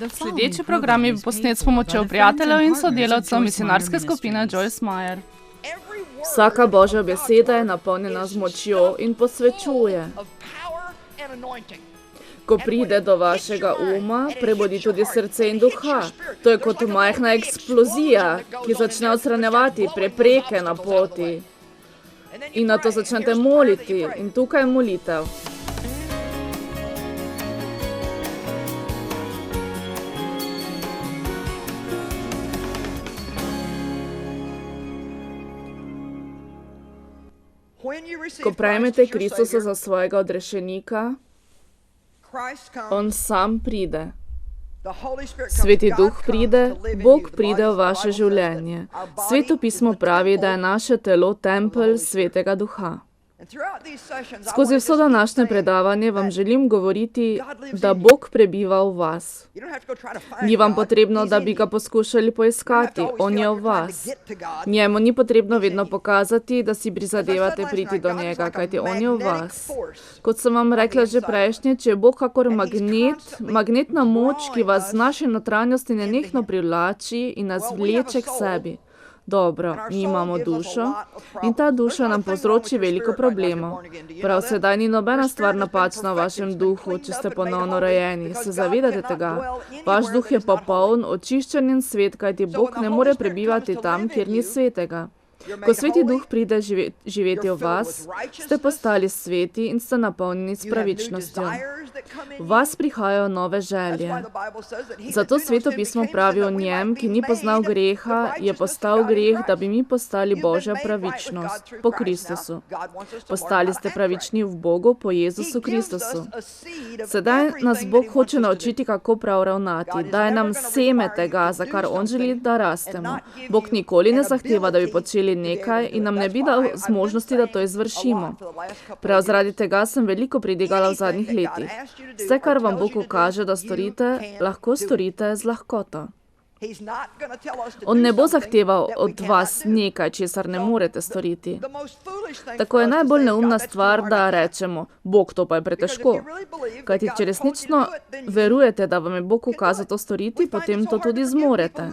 Sledeči program je bil posnet s pomočjo prijateljev in sodelavcev misionarske skupine Joyce Meyer. Vsaka Božja beseda je napolnjena z močjo in posvečuje. Ko pride do vašega uma, prebudi tudi srce in duha. To je kot majhna eksplozija, ki začne odstranjevati prepreke na poti. In na to začnete moliti. In tukaj je molitev. Ko prejmete Kristusa za svojega odrešenika, On sam pride. Sveti Duh pride, Bog pride v vaše življenje. Sveto pismo pravi, da je naše telo tempelj Svetega Duha. Skozi vso današnje predavanje vam želim govoriti, da Bog prebiva v vas. Ni vam potrebno, da bi ga poskušali poiskati, On je v vas. Njemu ni potrebno vedno pokazati, da si prizadevate priti do njega, kajti On je v vas. Kot sem vam rekla že prejšnjič, je Bog kakor magnetna moč, ki vas z naše notranjosti nenehno privlači in nas vleče k sebi. Dobro, mi imamo dušo in ta duša nam povzroči veliko problemov. Prav sedaj ni nobena stvar napačna v vašem duhu, če ste ponovno rojeni. Se zavedate tega? Vaš duh je popoln, očiščen in svet, kajti Bog ne more prebivati tam, kjer ni svetega. Ko Sveti Duh pride živeti v vas, ste postali sveti in ste napolnjeni s pravičnostjo. V vas prihajajo nove želje. Zato Sveto pismo pravi o njem, ki ni poznal greha, je postal greh, da bi mi postali Božja pravičnost po Kristusu. Postali ste pravični v Bogu po Jezusu Kristusu. Sedaj nas Bog hoče naučiti, kako prav ravnati. Daje nam seme tega, za kar On želi, da rastemo. Bog nikoli ne zahteva, da bi počeli nekaj in nam ne bi dal zmožnosti, da to izvršimo. Prav zaradi tega sem veliko pridigala v zadnjih letih. Vse, kar vam Bog ukaže, da storite, lahko storite z lahkoto. On ne bo zahteval od vas nekaj, česar ne morete storiti. Tako je najbolj neumna stvar, da rečemo, Bog, to pa je pretežko. Kajti, če resnično verujete, da vam je Bog ukazal to storiti, potem to tudi zmorete.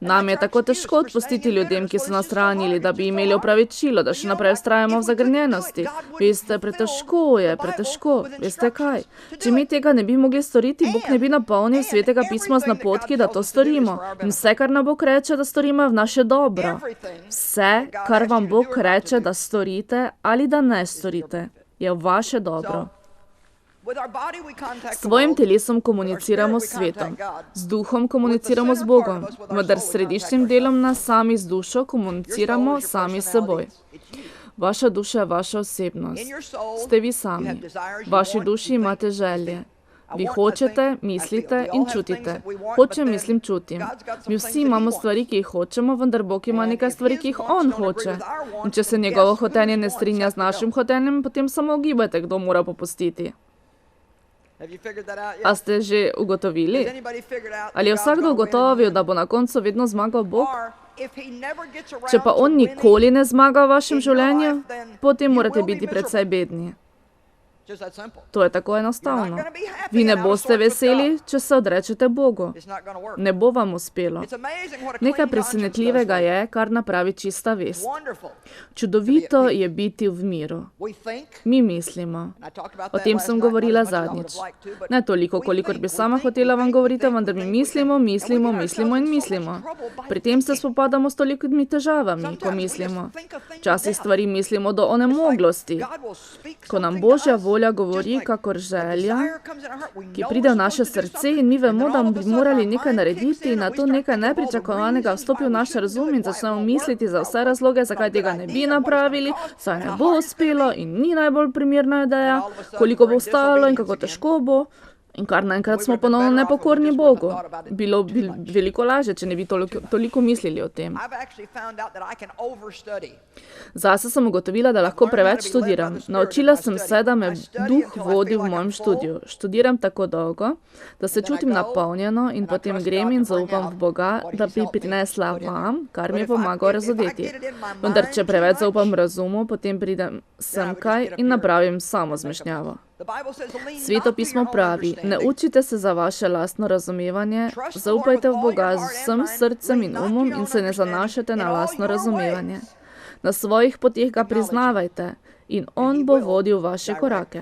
Nam je tako težko odpustiti ljudem, ki so nas ranili, da bi imeli opravičilo, da še naprej vztrajamo v zagrnjenosti. Veste, pretežko. Veste kaj? Če mi tega ne bi mogli storiti, Bog ne bi napolnil Svetega pisma z napotki, da to storimo. In vse, kar nam Bog reče, da storimo, je v naše dobro. Vse, kar vam Bog reče, da storite ali da ne storite, je v vaše dobro. S svojim telesom komuniciramo s svetom, z duhom komuniciramo z Bogom, vendar s središčnim delom nas sami z dušo komuniciramo sami s seboj. Vaša duša je vaša osebnost. Ste vi sami. V vaši duši imate želje. Vi hočete, mislite in čutite. Hočem, mislim, čutim. Mi vsi imamo stvari, ki jih hočemo, vendar Bog ima nekaj stvari, ki jih On hoče. In če se njegovo hotenje ne strinja z našim hotenjem, potem samo ugibajte, kdo mora popustiti. A ste že ugotovili? Ali je vsakdo ugotovil, da bo na koncu vedno zmagal Bog? Če pa On nikoli ne zmaga v vašem življenju, potem morate biti precej bedni. To je tako enostavno. Vi ne boste veseli, če se odrečete Bogu. Ne bo vam uspelo. Nekaj presenetljivega je, kar napravi čista vest. Čudovito je biti v miru. Mi mislimo. O tem sem govorila zadnjič. Ne toliko, kolikor bi sama hotela vam govoriti, vendar mi mislimo. Pri tem se spopadamo s tolikimi težavami, ko mislimo. Včasih stvari mislimo do onemoglosti. Ko nam Božja volja govori kakor želja, ki pride v naše srce in mi vemo, da bi morali nekaj narediti in na to nekaj nepričakovanega vstopi v naš razum in začnemo misliti za vse razloge, zakaj tega ne bi napravili, saj ne bo uspelo in ni najbolj primerna ideja, koliko bo stalo in kako težko bo. In kar naenkrat smo ponovno nepokorni Bogu. Bilo bi veliko lažje, če ne bi toliko mislili o tem. Zase sem ugotovila, da lahko preveč študiram. Naučila sem se, da me Duh vodi v mojem študiju. Študiram tako dolgo, da se čutim napolnjeno in potem grem in zaupam v Boga, da bi prinesla vam, kar mi je pomagal razodeti. Vendar, če preveč zaupam razumu, potem pridem semkaj in napravim samo zmešnjavo. Sveto pismo pravi, ne učite se za vaše lastno razumevanje, zaupajte v Boga z vsem srcem in umom in se ne zanašajte na lastno razumevanje. Na svojih poteh ga priznavajte in on bo vodil vaše korake.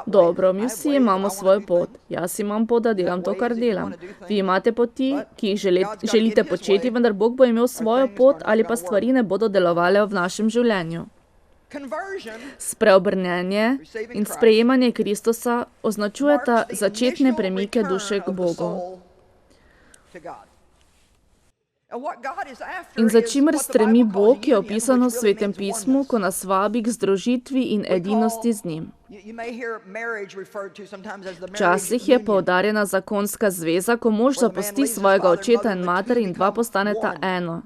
Dobro, mi vsi imamo svojo pot. Jaz imam pot, da delam to, kar delam. Vi imate poti, ki jih želite početi, vendar Bog bo imel svojo pot ali pa stvari ne bodo delovale v našem življenju. Spreobrnjenje in sprejemanje Kristusa označujeta začetne premike duše k Bogu. In za čimer stremi Bog je opisano v Svetem pismu, ko nas vabi k združitvi in edinosti z njim. Včasih je poudarjena zakonska zveza, ko mož zapusti svojega očeta in mater in dva postaneta eno.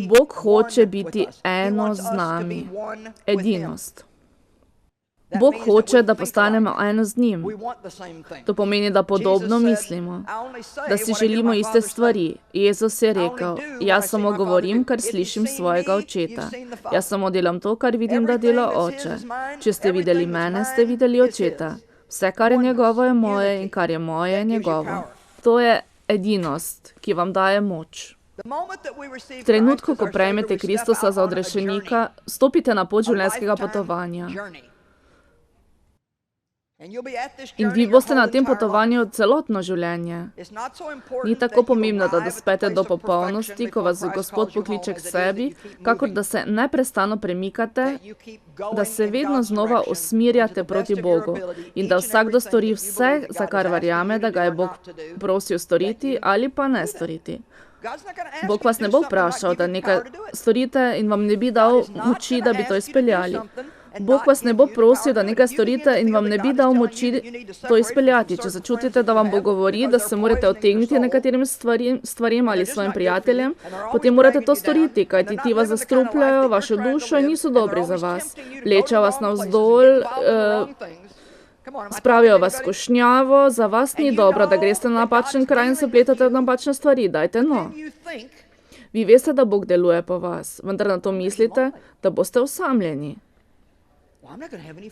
Bog hoče biti eno z nami. Edinost. Bog hoče, da postanemo eno z njim. To pomeni, da podobno mislimo, da si želimo iste stvari. Jezus je rekel, jaz samo govorim, kar slišim svojega očeta. Jaz samo delam to, kar vidim, da dela oče. Če ste videli mene, ste videli očeta. Vse, kar je njegovo, je moje in kar je moje, je njegovo. To je edinost, ki vam daje moč. V trenutku, ko prejmete Kristusa za odrešenika, stopite na pot življenjskega potovanja. In vi boste na tem potovanju celotno življenje. Ni tako pomembno, da dospete do popolnosti, ko vas Gospod pokliče k sebi, kakor da se neprestano premikate, da se vedno znova usmirjate proti Bogu in da vsakdo stori vse, za kar verjame, da ga je Bog prosil storiti ali pa ne storiti. Bog vas ne bo vprašal, da nekaj storite in vam ne bi dal moči, da bi to izpeljali. Bog vas ne bo prosil, da nekaj storite in vam ne bi dal moči to izpeljati. Če začutite, da vam Bog govori, da se morate odtegniti nekaterim stvarem ali svojim prijateljem, potem morate to storiti, kajti ti vas zastrupljajo, vašo dušo in niso dobri za vas. Vlečejo vas navzdol, spravijo vas skušnjavo, za vas ni dobro, da greste na napačen kraj in se pletate v napačne stvari. Dajte no. Vi veste, da Bog deluje po vas, vendar na to mislite, da boste osamljeni.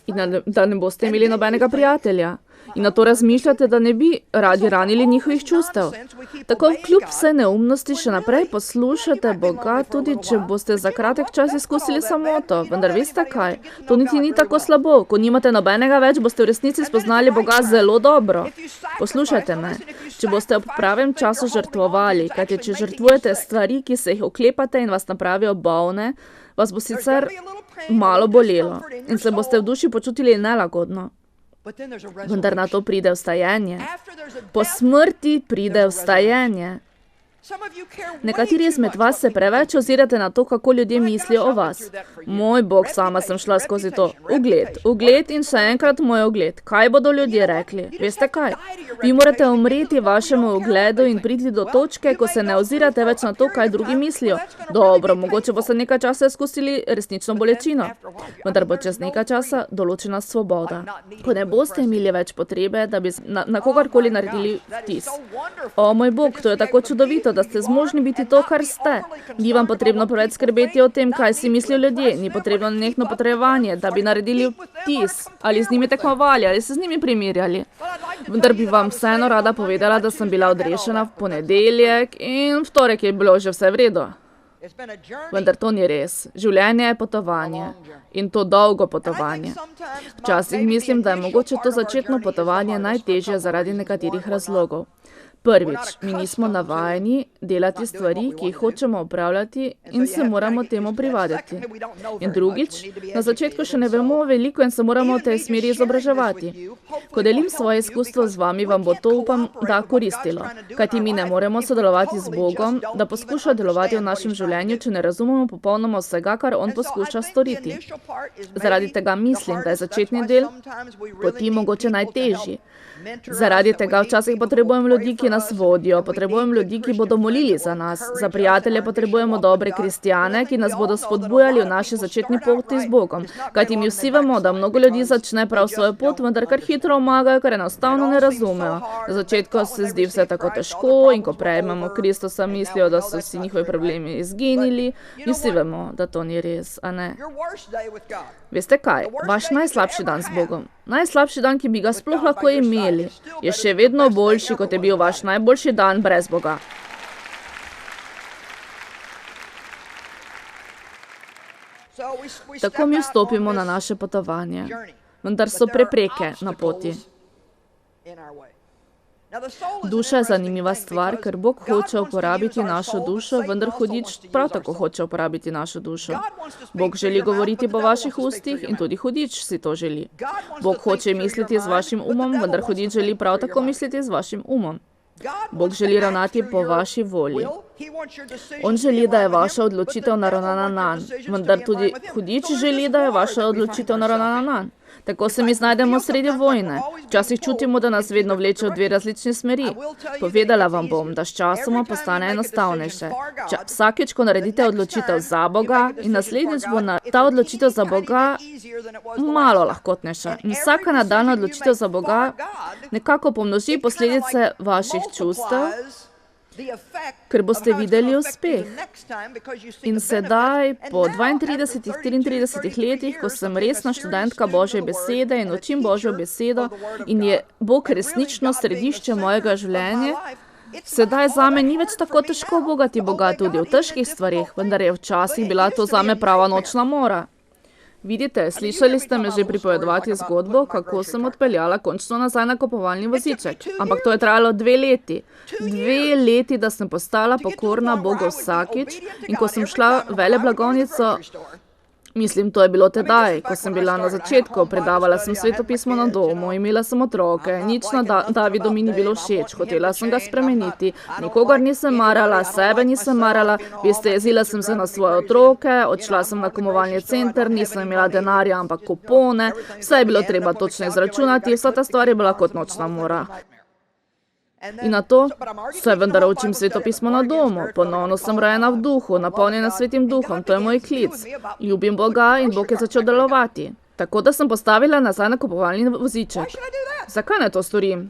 In da ne boste imeli nobenega prijatelja. In na to razmišljate, da ne bi radi ranili njihovih čustev. Tako kljub vse neumnosti še naprej poslušate Boga, tudi če boste za kratek čas izkusili samoto. Vendar veste kaj? To niti ni tako slabo. Ko nimate nobenega več, boste v resnici spoznali Boga zelo dobro. Poslušajte me. Če boste ob pravem času žrtvovali, kajti če žrtvujete stvari, ki se jih oklepate in vas napravijo bolne, vas bo sicer malo bolelo in se boste v duši počutili nelagodno. Vendar na to pride vstajenje. Po smrti pride vstajenje. Nekateri izmed vas se preveč ozirate na to, kako ljudje mislijo o vas. Moj Bog, sama sem šla skozi to. Ugled in še enkrat moj ugled. Kaj bodo ljudje rekli? Veste kaj? Vi morate umreti vašemu ugledu in priti do točke, ko se ne ozirate več na to, kaj drugi mislijo. Dobro, mogoče boste nekaj časa izkusili resnično bolečino. Vendar bo čez nekaj časa določena svoboda. Ko ne boste imeli več potrebe, da bi na kogarkoli naredili vtis. O moj Bog, to je tako čudovito, da ste zmožni biti to, kar ste. Ni vam potrebno preveč skrbeti o tem, kaj si mislijo ljudje. Ni potrebno nenehno potrejevanje, da bi naredili vtis, ali z njimi tekmovali, ali se z njimi primerjali. Vendar bi vam vseeno rada povedala, da sem bila odrešena v ponedeljek in v torek je bilo že vse v redu. Vendar to ni res. Življenje je potovanje. In to dolgo potovanje. Včasih mislim, da je mogoče to začetno potovanje najtežje zaradi nekaterih razlogov. Prvič, mi nismo navajeni delati stvari, ki jih hočemo opravljati in se moramo temu privaditi. In drugič, na začetku še ne vemo veliko in se moramo v tej smeri izobraževati. Ko delim svoje izkustvo z vami, vam bo to, upam, da koristilo. Kajti mi ne moremo sodelovati z Bogom, da poskuša delovati v našem življenju, če ne razumemo popolnoma vsega, kar on poskuša storiti. Zaradi tega mislim, da je začetni del poti mogoče najtežji. Zaradi tega včasih potrebujem ljudi, ki nas vodijo, potrebujemo ljudi, ki bodo molili za nas. Za prijatelje potrebujemo dobre kristjane, ki nas bodo spodbujali v naši začetni poti z Bogom. Kajti mi vsi vemo, da mnogo ljudi začne prav svojo pot, vendar kar hitro omagajo, ker enostavno ne razumejo. Na začetku se zdi vse tako težko in ko prejmemo Kristusa, mislijo, da so vsi njihovi problemi izginili. Mi vsi vemo, da to ni res, a ne? Veste kaj? Vaš najslabši dan z Bogom, najslabši dan, ki bi ga sploh lahko imeli, je še vedno boljši, kot je bil vaš najboljši dan brez Boga. Tako mi vstopimo na naše potovanje, vendar so prepreke na poti. Duša je zanimiva stvar, ker Bog hoče uporabiti našo dušo, vendar hudič prav tako hoče uporabiti našo dušo. Bog želi govoriti po vaših ustih in tudi hudič si to želi. Bog hoče misliti z vašim umom, vendar hudič želi prav tako misliti z vašim umom. Bog želi ravnati po vaši volji. On želi, da je vaša odločitev naravnana nanj, vendar tudi hudič želi, da je vaša odločitev naravnana nanj. Tako se mi znajdemo sredi vojne. Včasih čutimo, da nas vedno vleče v dve različni smeri. Povedala vam bom, da s časoma postane enostavnejše. Vsakič, ko naredite odločitev za Boga in naslednjič bo ta odločitev za Boga malo lahkotnejša. In vsaka nadaljna odločitev za Boga nekako pomnoži posledice vaših čustev, ker boste videli uspeh. In sedaj, po 32-33 letih, ko sem resna študentka Božje besede in učim Božjo besedo in je Bog resnično središče mojega življenja, sedaj zame ni več tako težko bogati Boga tudi v težkih stvarih, vendar je včasih bila to zame prava nočna mora. Vidite, slišali ste me že pripovedovati zgodbo, kako sem odpeljala končno nazaj na kupovalni voziček. Ampak to je trajalo 2 leti. 2 leti, da sem postala pokorna Bogu vsakič in ko sem šla v veleblagovnico, mislim, to je bilo tedaj, ko sem bila na začetku, predavala sem svetopismo na domu, imela sem otroke, nič na Davidu mi ni bilo všeč, hotela sem ga spremeniti, nikogar nisem marala, sebe nisem marala, veste, jezila sem se na svoje otroke, odšla sem na kupovalni center, nisem imela denarja, ampak kupone, vse je bilo treba točno izračunati, vsa ta stvar je bila kot nočna mora. In na to se vendar učim svetopismo na domu, ponovno sem rojena v duhu, napolnjena svetim duhom, to je moj klic. Ljubim Boga in Bog je začel delovati. Tako da sem postavila nazaj na kupovalni voziček. Zakaj ne to storim?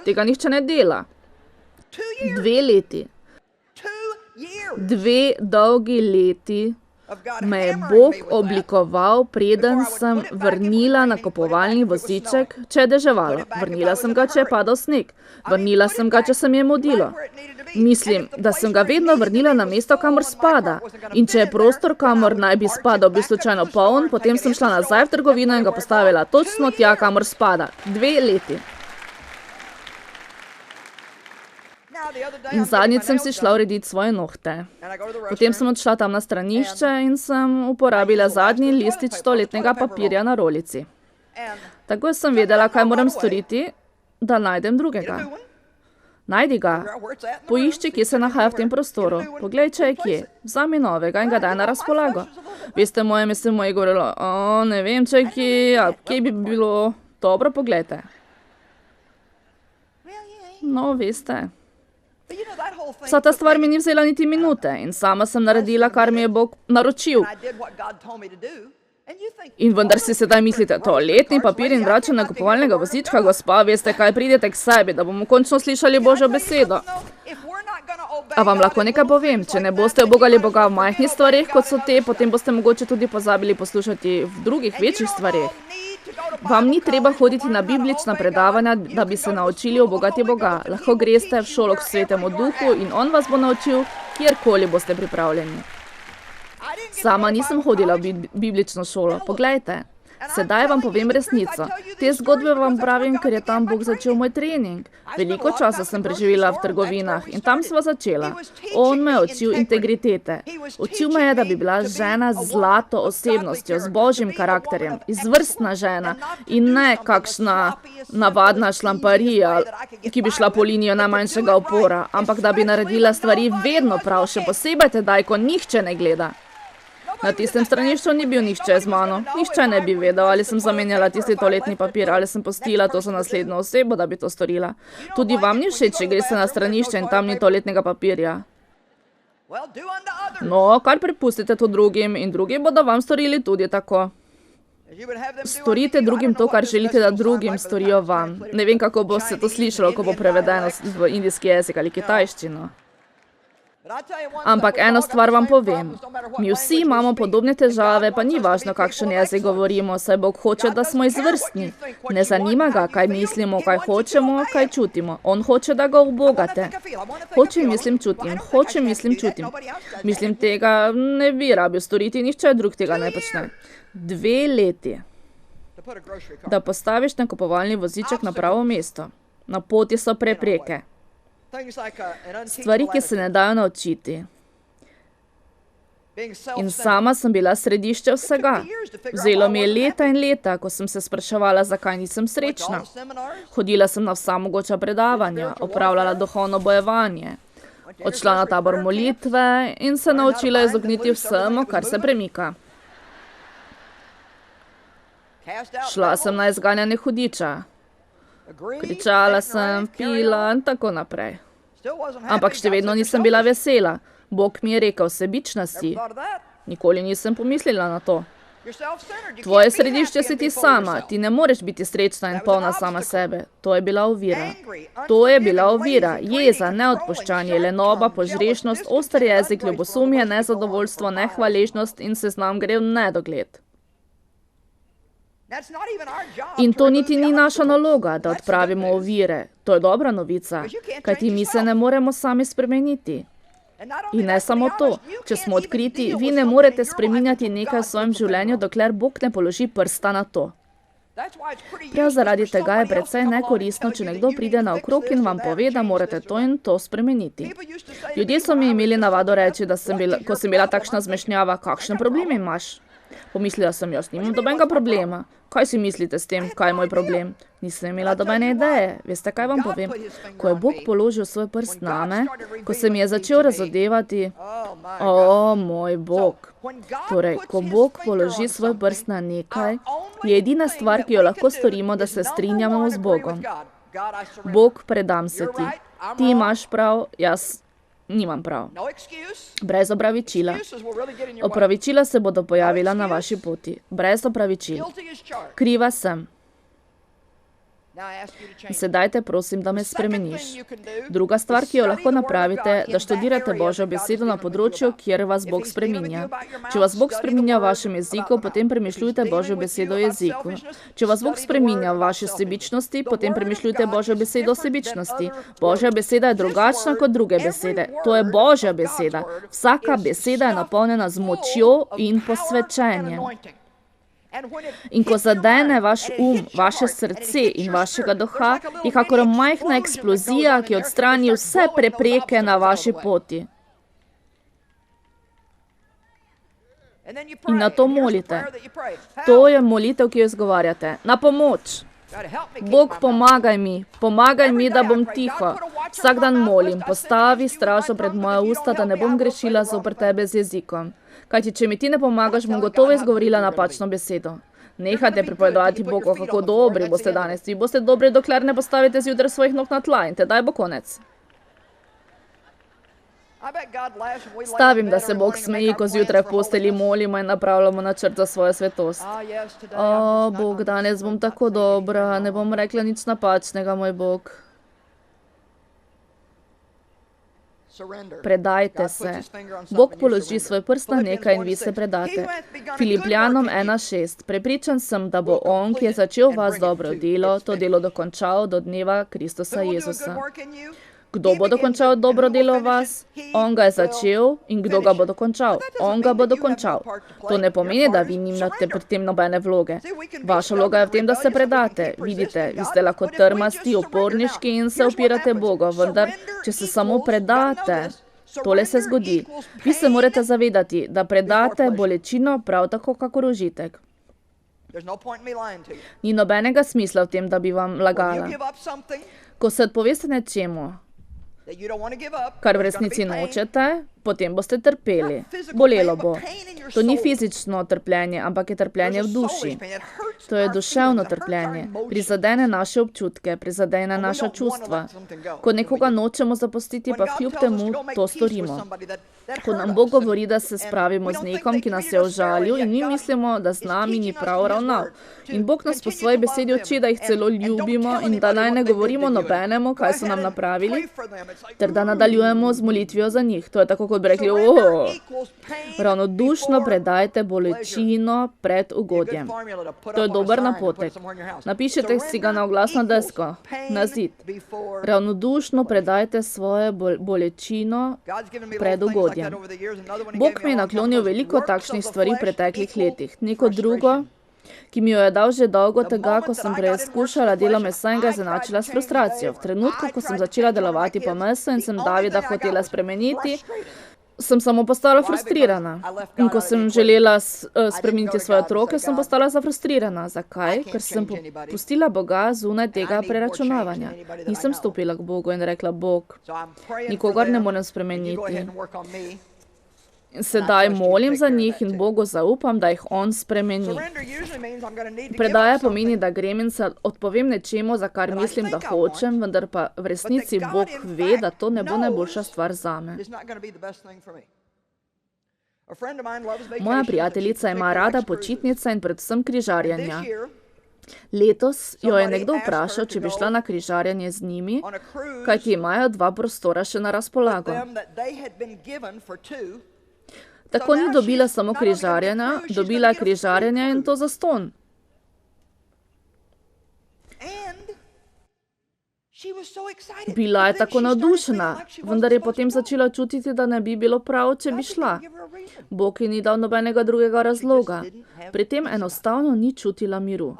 Tega nihče ne dela. 2 leti. 2 dolgi leti me je Bog oblikoval, preden sem vrnila na kupovalni voziček, če je deževalo. Vrnila sem ga, če je padal sneg. Vrnila sem ga, če se mi je mudilo. Mislim, da sem ga vedno vrnila na mesto, kamor spada. In če je prostor, kamor naj bi spadal, bil slučajno poln, potem sem šla nazaj v trgovino in ga postavila točno tja, kamor spada. 2 leti. In zadnjič sem si šla urediti svoje nohte. Potem sem odšla tam na stranišče in sem uporabila zadnji listič toaletnega papirja na rolici. Tako sem vedela, kaj moram storiti, da najdem drugega. Najdi ga. Poišči, kje se nahaja v tem prostoru. Poglej, če je kje. Vzami novega in ga daj na razpolago. Veste, moje se moje govorilo, ne vem, če je kje, a kje bi bilo. Dobro, poglejte. No, veste. Vsa ta stvar mi ni vzela niti minute in sama sem naredila, kar mi je Bog naročil. In vendar si sedaj mislite, toaletni papir in vračanje kupovalnega vozička, gospa, veste kaj, pridete k sebi, da bomo končno slišali Božjo besedo. A vam lahko nekaj povem, če ne boste obogali Boga v majhnih stvarih, kot so te, potem boste mogoče tudi pozabili poslušati v drugih večjih stvarih. Vam ni treba hoditi na biblična predavanja, da bi se naučili obogati Boga. Lahko greste v šolo k Svetemu Duhu in on vas bo naučil, kjerkoli boste pripravljeni. Sama nisem hodila v biblično šolo. Poglejte, sedaj vam povem resnico. Te zgodbe vam pravim, ker je tam Bog začel moj trening. Veliko časa sem preživela v trgovinah in tam sva začela. On me je učil integritete. Učil me je, da bi bila žena z zlato osebnostjo, z Božjim karakterjem, izvrstna žena in ne kakšna navadna šlamparija, ki bi šla po linijo najmanjšega opora, ampak da bi naredila stvari vedno prav, še posebej tedaj, ko nihče ne gleda. Na tistem stranišču ni bil nihče z mano. Nihče ne bi vedel, ali sem zamenjala tisti toaletni papir, ali sem pustila to za naslednjo osebo, da bi to storila. Tudi vam ni všeč, če greste na stranišče in tam ni toaletnega papirja. No, kar prepustite to drugim in drugi bodo vam storili tudi tako. Storite drugim to, kar želite, da drugim storijo vam. Ne vem, kako bo se to slišalo, ko bo prevedeno v indijski jezik ali kitajščino. Ampak eno stvar vam povem. Mi vsi imamo podobne težave, pa ni važno, kakšen jezik govorimo, saj Bog hoče, da smo izvrstni. Ne zanima ga, kaj mislimo, kaj hočemo, kaj čutimo. On hoče, da ga ubogate. Hočem, mislim, čutim. Hočem, mislim, čutim. Mislim, tega ne bi rabil storiti, nihče drug tega ne počne. 2 leti. Da postaviš nakupovalni voziček na pravo mesto. Na poti so prepreke. Stvari, ki se ne dajo naučiti. In sama sem bila središče vsega. Vzelo mi je leta in leta, ko sem se spraševala, zakaj nisem srečna. Hodila sem na vsa mogoča predavanja, opravljala duhovno bojevanje, odšla na tabor molitve in se naučila izogniti vsemu, kar se premika. Šla sem na izganjanje hudiča. Kričala sem, pila in tako naprej. Ampak še vedno nisem bila vesela. Bog mi je rekel, sebična si. Nikoli nisem pomislila na to. Tvoje središče si ti sama. Ti ne moreš biti srečna in polna sama sebe. To je bila ovira. To je bila ovira. Jeza, neodpuščanje, lenoba, požrešnost, oster jezik, ljubosumje, nezadovoljstvo, nehvaležnost in seznam gre v nedogled. In to niti ni naša naloga, da odpravimo ovire. To je dobra novica, kajti mi se ne moremo sami spremeniti. In ne samo to, če smo odkriti, vi ne morete spreminjati nekaj v svojem življenju, dokler Bog ne položi prsta na to. Prav zaradi tega je precej nekoristno, če nekdo pride naokrog in vam pove, da morate to in to spremeniti. Ljudje so mi imeli navado reči, da ko sem bila takšna zmešnjava, kakšen problem imaš? Pomislila sem, jaz nimam dobenega problema. Kaj si mislite s tem, kaj je moj problem? Nisem imela dobene ideje. Veste, kaj vam povem? Ko je Bog položil svoj prst name, ko se mi je začel razodevati, o, moj Bog. Torej, ko Bog položi svoj prst na nekaj, je edina stvar, ki jo lahko storimo, da se strinjamo z Bogom. Bog, predam se ti. Ti imaš prav, jaz nimam prav. Brez opravičila. Opravičila se bodo pojavila na vaši poti. Brez opravičil. Kriva sem. Sedaj te prosim, da me spremeniš. Druga stvar, ki jo lahko napravite, da študirate Božjo besedo na področju, kjer vas Bog spreminja. Če vas Bog spreminja v vašem jeziku, potem premišljujte Božjo besedo o jeziku. Če vas Bog spreminja v vaši sebičnosti, potem premišljujte Božjo besedo o sebičnosti. Božja beseda je drugačna kot druge besede. To je Božja beseda. Vsaka beseda je napolnjena z močjo in posvečenjem. In ko zadene vaš vaše srce in vašega duha, je kakor majhna eksplozija, ki odstrani vse prepreke na vaši poti. In na to molite. To je molitev, ki jo izgovarjate. Na pomoč. Bog, pomagaj mi, da bom tiho. Vsak dan molim, postavi stražo pred moja usta, da ne bom grešila zoper tebe z jezikom. Kajti, če mi ti ne pomagaš, bom gotovo izgovorila napačno besedo. Nehajte pripovedovati Bogu, kako dobri boste danes. Vi boste dobri, dokler ne postavite zjutraj svojih nog na tla in tedaj bo konec. Stavim, da se Bog smeji, ko zjutraj v posteli molimo in napravljamo načrt za svojo svetost. O, Bog, danes bom tako dobra, ne bom rekla nič napačnega, moj Bog. Predajte se. Bog položi svoj prst na nekaj in vi se predate. Filipljanom 1:6. Prepričan sem, da bo on, ki je začel vas dobro delo, to delo dokončal do dneva Kristusa Jezusa. Kdo bo dokončal dobro delo v vas? On ga je začel in kdo ga bo dokončal? On ga bo dokončal. To ne pomeni, da vi nimate pri tem nobene vloge. Vaša vloga je v tem, da se predate. Vidite, vi ste lahko trmasti, oporniški in se opirate Bogu, vendar, če se samo predate, tole se zgodi. Vi se morate zavedati, da predate bolečino prav tako, kakor užitek. Ni nobenega smisla v tem, da bi vam lagala. Ko se odpoveste nečemu, kar v resnici nočete, potem boste trpeli. Bolelo bo. To ni fizično trpljenje, ampak je trpljenje v duši. To je duševno trpljenje. Prizadene naše občutke, prizadene naša čustva. Ko nekoga nočemo zapustiti, pa kljub temu to storimo. Ko nam Bog govori, da se spravimo z nekom, ki nas je užalil in mi mislimo, da z nami ni prav ravnal. In Bog nas po svoji besedi uči, da jih celo ljubimo in da naj ne govorimo nobenemu, kaj so nam napravili, ter da nadaljujemo z molitvijo za njih. To je tako, kot bi rekli, ravnodušno predajte bolečino pred ugodjem. To je dober napotek. Napišite si ga na oglasno desko, na zid. Ravnodušno predajte svojo bolečino pred ugodjem. Bog mi je naklonil veliko takšnih stvari v preteklih letih. Neko drugo, ki mi jo je dal že dolgo tega, ko sem preizkušala delo mesa in ga izenačila s frustracijo. V trenutku, ko sem začela delovati po mesu in sem Davida hotela spremeniti, sem samo postala frustrirana. In ko sem želela spremeniti svoje otroke, sem postala zafrustrirana. Zakaj? Ker sem pustila Boga zunaj tega preračunavanja. Nisem stopila k Bogu in rekla, Bog, nikogar ne morem spremeniti. Sedaj molim za njih in Bogu zaupam, da jih On spremeni. Predaja pomeni, da grem in se odpovem nečemu, za kar mislim, da hočem, vendar pa v resnici Bog ve, da to ne bo najboljša stvar zame. Moja prijateljica ima rada počitnice in predvsem križarjenja. Letos jo je nekdo vprašal, če bi šla na križarjenje z njimi, kajti imajo 2 prostora še na razpolago. Tako ni dobila samo križarjenja, dobila križarjenja in to zastonj. Bila je tako navdušena, vendar je potem začela čutiti, da ne bi bilo prav, če bi šla. Bog ji ni dal nobenega drugega razloga. Pri tem enostavno ni čutila miru.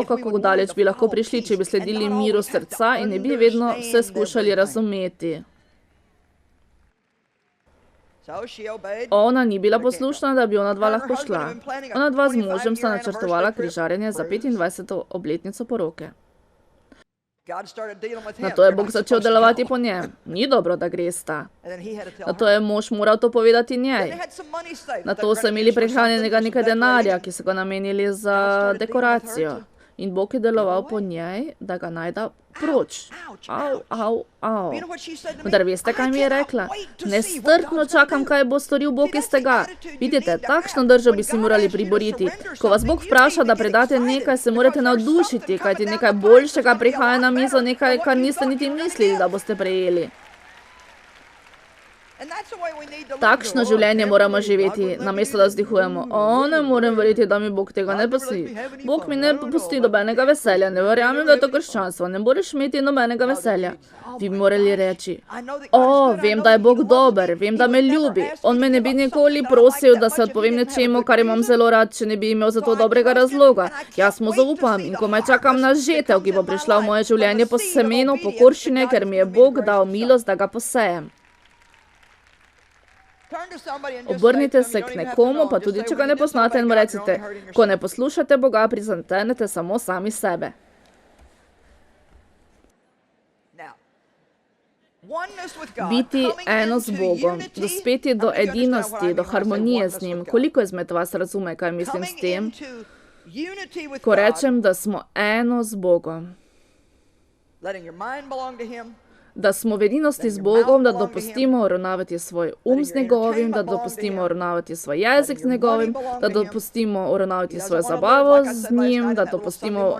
Kako daleč bi lahko prišli, če bi sledili miru srca in ne bi vedno vse skušali razumeti. Ona ni bila poslušna, da bi onadva lahko šla. Onadva z možem sta načrtovala križarjenje za 25. obletnico poroke. Nato je Bog začel delovati po njem. Ni dobro, da gresta. Nato je mož moral to povedati njej. Nato so imeli prihranjenega nekaj denarja, ki so ga namenili za dekoracijo. In Bog je deloval po njej, da ga najda proč. Vendar veste, kaj mi je rekla? Nestrpno čakam, kaj bo storil Bog iz tega. Vidite, takšno držo bi si morali priboriti. Ko vas Bog vpraša, da predate nekaj, se morate navdušiti, kajti nekaj boljšega prihaja na mizo, nekaj, kar niste niti mislili, da boste prejeli. Takšno življenje moramo živeti, namesto da vzdihujemo. Ne morem verjeti, da mi Bog tega ne pusti. Bog mi ne pusti nobenega veselja, ne verjamem, da je to krščanstvo, ne moreš imeti nobenega veselja. Vi bi morali reči, vem, da je Bog dober, vem, da me ljubi. On me ne bi nikoli prosil, da se odpovem nečemu, kar imam zelo rad, če ne bi imel za to dobrega razloga. Jaz mu zaupam in komaj čakam na žetev, ki bo prišla v moje življenje po semenu pokorščine, ker mi je Bog dal milost, da ga posejem. Obrnite se k nekomu, pa tudi če ga ne poznate, in mu recite, ko ne poslušate Boga, prizadenete samo sami sebe. Biti eno z Bogom, dospeti do edinosti, do harmonije z njim. Koliko izmed vas razume, kaj mislim s tem? Ko rečem, da smo eno z Bogom. Da smo v edinosti z Bogom, da dopustimo uravnavati svoj z njegovim, da dopustimo uravnavati svoj jezik z njegovim, da dopustimo uravnavati svojo zabavo z njim, da dopustimo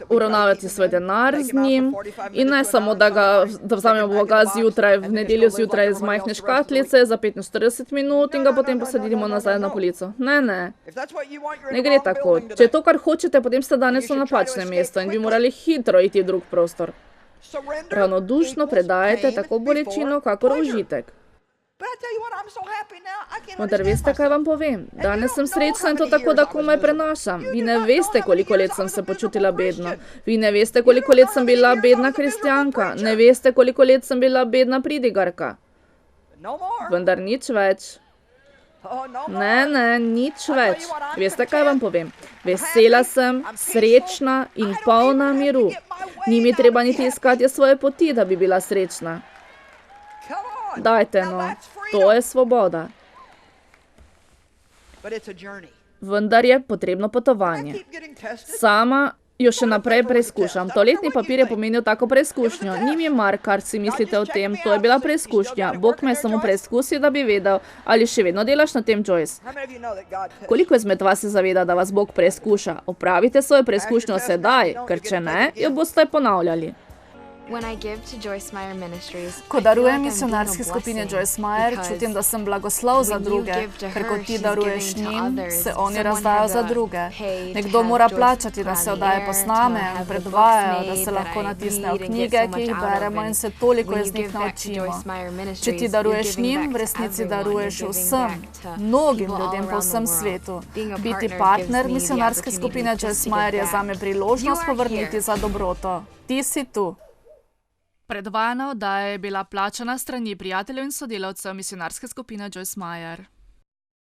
uravnavati svoj denar z njim in ne samo, da vzamemo Boga zjutraj, v nedeljo zjutraj z majhne škatlice za 45 minut in ga potem posadimo nazaj na polico. Ne. Ne gre tako. Če je to, kar hočete, potem ste danes v napačnem mestu in bi morali hitro iti v drug prostor. Ravnodušno predajate tako bolečino, kakor užitek. Vendar veste, kaj vam povem? Danes sem srečna in to tako, da komaj prenašam. Vi ne veste, koliko let sem se počutila bedno. Vi ne veste, koliko let sem bila bedna kristjanka. Ne veste, koliko let sem bila bedna pridigarka. Vendar nič več. Ne, nič več. Veste, kaj vam povem? Vesela sem, srečna in polna miru. Ni mi treba niti iskati svoje poti, da bi bila srečna. Dajte no, to je svoboda. Vendar je potrebno potovanje. Sama jo še naprej preizkušam. Toaletni papir je pomenil tako preizkušnjo. Ni mi mar, kar si mislite o tem, to je bila preizkušnja. Bog me je samo preizkusil, da bi vedel, ali še vedno delaš na tem, Joyce. Koliko izmed vas se zaveda, da vas Bog preizkuša? Opravite svojo preizkušnjo sedaj, ker če ne, jo boste ponavljali. Ko darujem misionarski skupini Joyce Meyer, čutim, da sem blagoslov za druge, ker ko ti daruješ njim, se oni razdajo za druge. Nekdo mora plačati, da se oddaje posname in predvajajo, da se lahko natisnejo knjige, ki jih beremo in se toliko iz njih naučimo. Če ti daruješ njim, v resnici daruješ vsem, mnogim ljudem po vsem svetu. Biti partner misionarske skupine Joyce Meyer je zame priložnost povrniti za dobroto. Ti si tu. Predvajana oddaja je bila plačana s strani prijateljev in sodelavcev misionarske skupine Joyce Meyer.